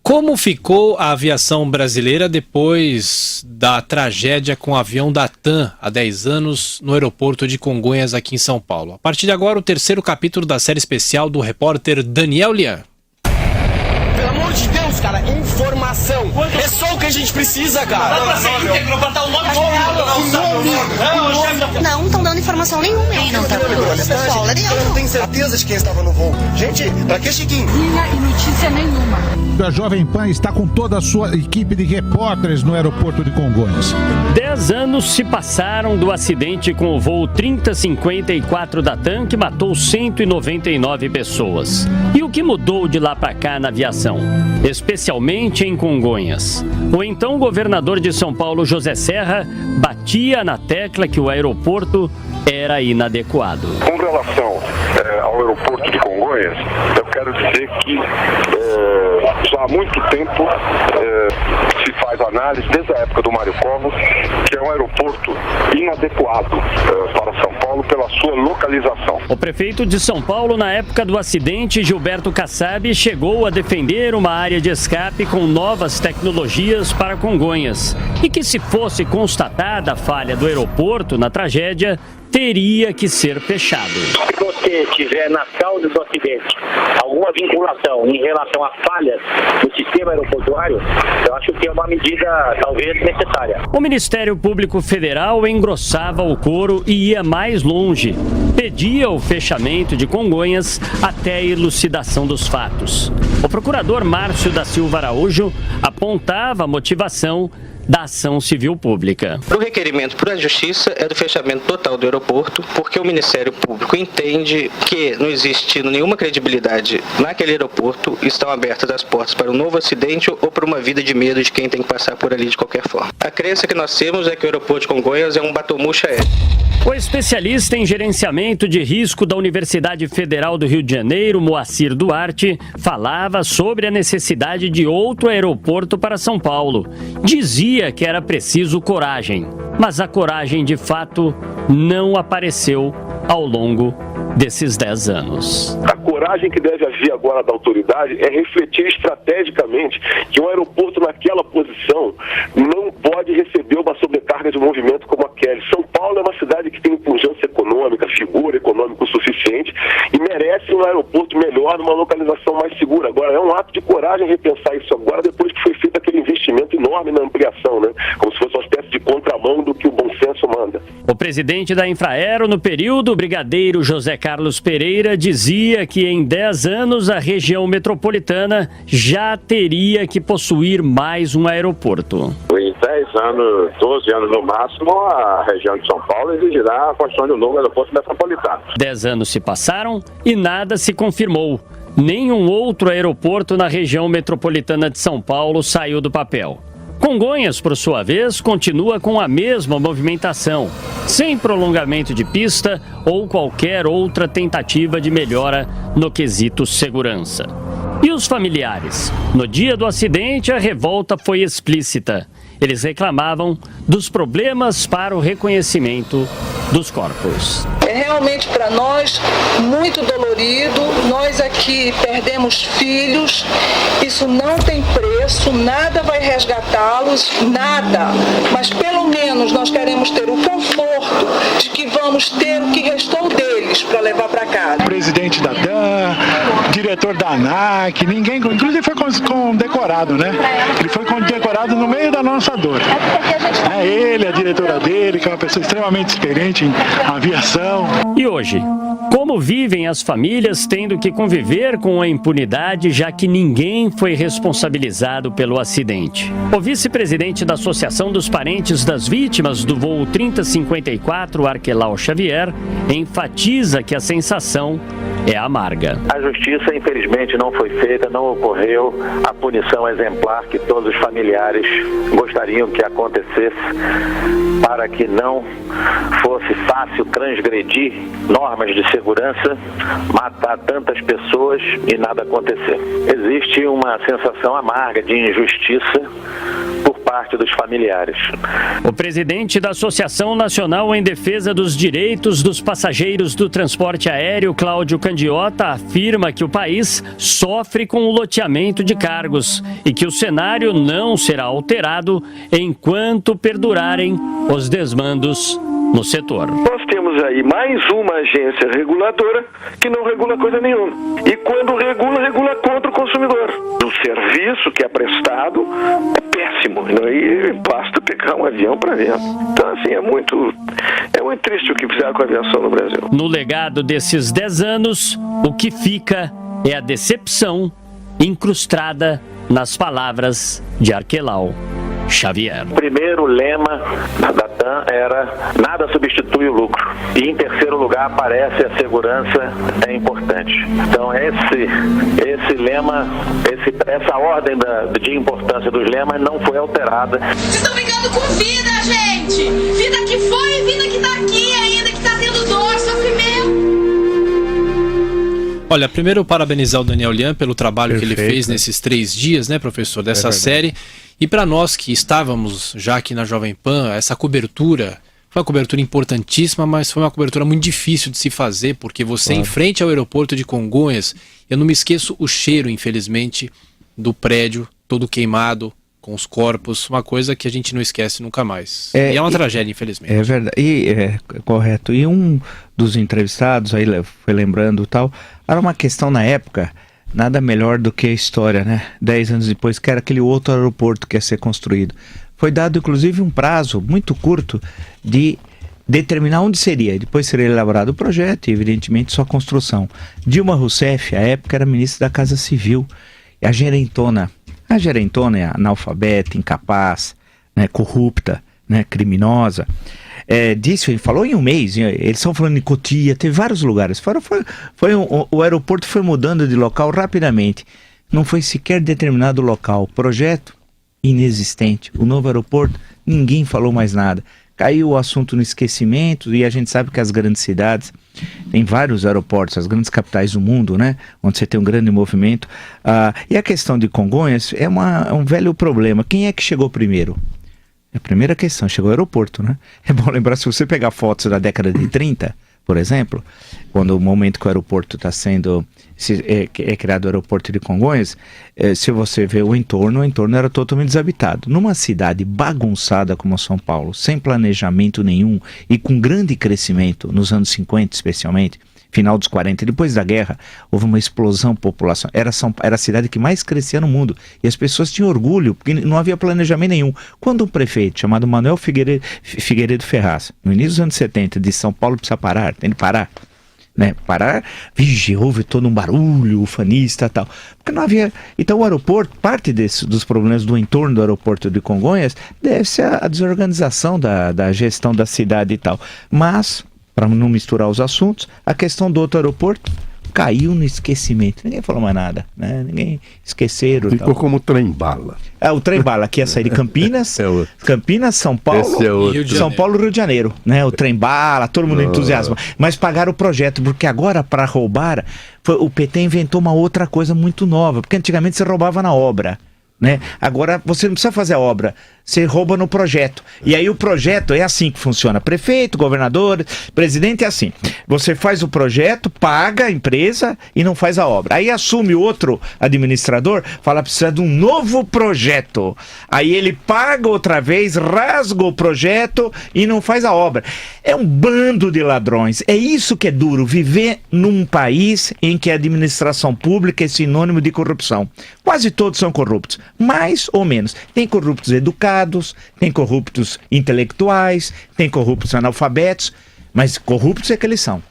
Como ficou a aviação brasileira depois da tragédia com o avião da TAM há 10 anos no aeroporto de Congonhas, aqui em São Paulo? A partir de agora, o terceiro capítulo da série especial do repórter Daniel Lian. Pelo amor de Deus, cara, informação. É só o que a gente precisa, cara. Dá pra ser íntegro, botar o nome Não estão dando informação nenhuma. Quem não tá dando? Pessoal, lá dentro. Eu não tenho certeza de quem estava no voo. Gente, pra que Chiquinho? E notícia nenhuma. A Jovem Pan está com toda a sua equipe de repórteres no aeroporto de Congonhas. 10 anos se passaram do acidente com o voo 3054 da TAM, que matou 199 pessoas. E o que mudou de lá para cá na aviação? Especialmente em Congonhas. O então governador de São Paulo, José Serra, batia na tecla que o aeroporto era inadequado. Com relação ao aeroporto de Congonhas, eu quero dizer que já há muito tempo se faz análise, desde a época do Mário Covas, que é um aeroporto inadequado para São Paulo pela sua localização. O prefeito de São Paulo, na época do acidente, Gilberto Kassab, chegou a defender uma área de escape com novas tecnologias para Congonhas. E que, se fosse constatada a falha do aeroporto na tragédia, teria que ser fechado. Se você tiver na causa do acidente alguma vinculação em relação a falhas do sistema aeroportuário, eu acho que é uma medida talvez necessária. O Ministério Público Federal engrossava o coro e ia mais longe. Pedia o fechamento de Congonhas até a elucidação dos fatos. O procurador Márcio da Silva Araújo apontava a motivação da ação civil pública. O requerimento para a Justiça é do fechamento total do aeroporto, porque o Ministério Público entende que, não existindo nenhuma credibilidade naquele aeroporto, estão abertas as portas para um novo acidente ou para uma vida de medo de quem tem que passar por ali de qualquer forma. A crença que nós temos é que o aeroporto de Congonhas é um batomuxa aéreo. O especialista em gerenciamento de risco da Universidade Federal do Rio de Janeiro, Moacir Duarte, falava sobre a necessidade de outro aeroporto para São Paulo. Dizia que era preciso coragem, mas a coragem de fato não apareceu ao longo desses 10 anos. A coragem que deve agir agora da autoridade é refletir estrategicamente que um aeroporto naquela posição não pode receber uma sobrecarga de movimento como aquele. São Paulo é uma cidade que tem pujança econômica, figura econômica o suficiente e merece um aeroporto melhor, numa localização mais segura. Agora, é um ato de coragem repensar isso agora, depois que foi feito aquele investimento enorme na ampliação, né? Como se fosse uma espécie de contramão do que o bom senso manda. O presidente da Infraero, no período, o brigadeiro José Carlos Pereira, dizia que em 10 anos a região metropolitana já teria que possuir mais um aeroporto. Em 10 anos, 12 anos no máximo, a região de São Paulo exigirá a construção de um novo aeroporto metropolitano. 10 anos se passaram e nada se confirmou. Nenhum outro aeroporto na região metropolitana de São Paulo saiu do papel. Congonhas, por sua vez, continua com a mesma movimentação, sem prolongamento de pista ou qualquer outra tentativa de melhora no quesito segurança. E os familiares? No dia do acidente, a revolta foi explícita. Eles reclamavam dos problemas para o reconhecimento dos corpos. É realmente para nós muito dolorido. Nós aqui perdemos filhos. Isso não tem preço, nada vai resgatá-los, nada. Mas pelo menos nós queremos ter o conforto de que vamos ter o que restou deles para levar para casa. Presidente da TAM, diretor da ANAC, ninguém, inclusive foi condecorado, né? Ele foi condecorado no meio da nossa dor. É ele, a diretora dele, que é uma pessoa extremamente experiente em aviação. E hoje, como vivem as famílias tendo que conviver com a impunidade, já que ninguém foi responsabilizado pelo acidente? O vice-presidente da Associação dos Parentes das Vítimas do voo 3054, Arquelau Xavier, enfatiza que a sensação é amarga. A justiça, infelizmente, não foi feita, não ocorreu a punição exemplar que todos os familiares gostariam que acontecesse, para que não fosse fácil transgredir normas de segurança, matar tantas pessoas e nada acontecer. Existe uma sensação amarga de injustiça por parte dos familiares. O presidente da Associação Nacional em Defesa dos Direitos dos Passageiros do Transporte Aéreo, Cláudio Candiota, afirma que o país sofre com o loteamento de cargos e que o cenário não será alterado enquanto perdurarem os desmandos no setor. Nós temos aí mais uma agência reguladora que não regula coisa nenhuma. E quando regula, regula contra o consumidor. O serviço que é prestado é péssimo. E basta pegar um avião para ver. Então, assim, é muito triste o que fizeram com a aviação no Brasil. No legado desses 10 anos, o que fica é a decepção incrustada nas palavras de Arquelau Xavier. O primeiro lema da TAM era nada substitui o lucro. E em terceiro lugar aparece a segurança é importante. Então esse lema, essa ordem de importância dos lemas não foi alterada. Vocês estão brigando com vida, gente! Vida que foi e vida que tá aqui ainda, que tá tendo dor, sofrimento. Olha, primeiro parabenizar o Daniel Lian pelo trabalho que ele fez nesses 3 dias, né, professor, dessa série. E para nós que estávamos já aqui na Jovem Pan, essa cobertura foi uma cobertura importantíssima, mas foi uma cobertura muito difícil de se fazer, porque você em frente ao aeroporto de Congonhas, eu não me esqueço o cheiro, infelizmente, do prédio todo queimado, com os corpos, uma coisa que a gente não esquece nunca mais. E é uma tragédia, infelizmente. É verdade, correto. E um dos entrevistados, aí foi lembrando e tal, era uma questão na época, nada melhor do que a história, né? 10 anos depois, que era aquele outro aeroporto que ia ser construído. Foi dado, inclusive, um prazo muito curto de determinar onde seria. Depois seria elaborado o projeto e, evidentemente, sua construção. Dilma Rousseff, à época, era ministra da Casa Civil. E a gerentona é analfabeta, incapaz, né, corrupta, né, criminosa. Falou em um mês, eles estão falando em Cotia, teve vários lugares. O aeroporto foi mudando de local rapidamente. Não foi sequer determinado o local. Projeto inexistente. O novo aeroporto, ninguém falou mais nada. Caiu o assunto no esquecimento e a gente sabe que as grandes cidades, tem vários aeroportos, as grandes capitais do mundo, né? Onde você tem um grande movimento. E a questão de Congonhas é um velho problema. Quem é que chegou primeiro? A primeira questão, chegou ao aeroporto, né? É bom lembrar, se você pegar fotos da década de 30, por exemplo, quando o momento que o aeroporto está sendo, é criado o aeroporto de Congonhas, se você vê o entorno era totalmente desabitado. Numa cidade bagunçada como São Paulo, sem planejamento nenhum e com grande crescimento, nos anos 50 especialmente, final dos 40, depois da guerra, houve uma explosão populacional. Era a cidade que mais crescia no mundo. E as pessoas tinham orgulho, porque não havia planejamento nenhum. Quando um prefeito chamado Manuel Figueiredo Ferraz, no início dos anos 70, disse São Paulo precisa parar, tem que parar. Né? Parar, houve todo um barulho, ufanista e tal. Porque não havia. Então o aeroporto, parte dos problemas do entorno do aeroporto de Congonhas, deve-se à desorganização da gestão da cidade e tal. Mas, para não misturar os assuntos, a questão do outro aeroporto caiu no esquecimento. Ninguém falou mais nada, né? Ninguém esqueceram. Ficou como trem-bala. O trem-bala que ia sair de Campinas, Campinas, São Paulo, São Paulo, Rio de Janeiro, né? O trem-bala, todo mundo entusiasma. Mas pagaram o projeto, porque agora, para roubar, o PT inventou uma outra coisa muito nova, porque antigamente você roubava na obra. Né? Agora você não precisa fazer a obra, você rouba no projeto. E aí o projeto é assim que funciona: prefeito, governador, presidente, é assim. Você faz o projeto, paga a empresa e não faz a obra. Aí assume outro administrador, fala, precisa de um novo projeto. Aí ele paga outra vez, rasga o projeto e não faz a obra. É um bando de ladrões. É isso que é duro, viver num país em que a administração pública é sinônimo de corrupção. Quase todos são corruptos, mais ou menos. Tem corruptos educados, tem corruptos intelectuais, tem corruptos analfabetos, mas corruptos é que eles são.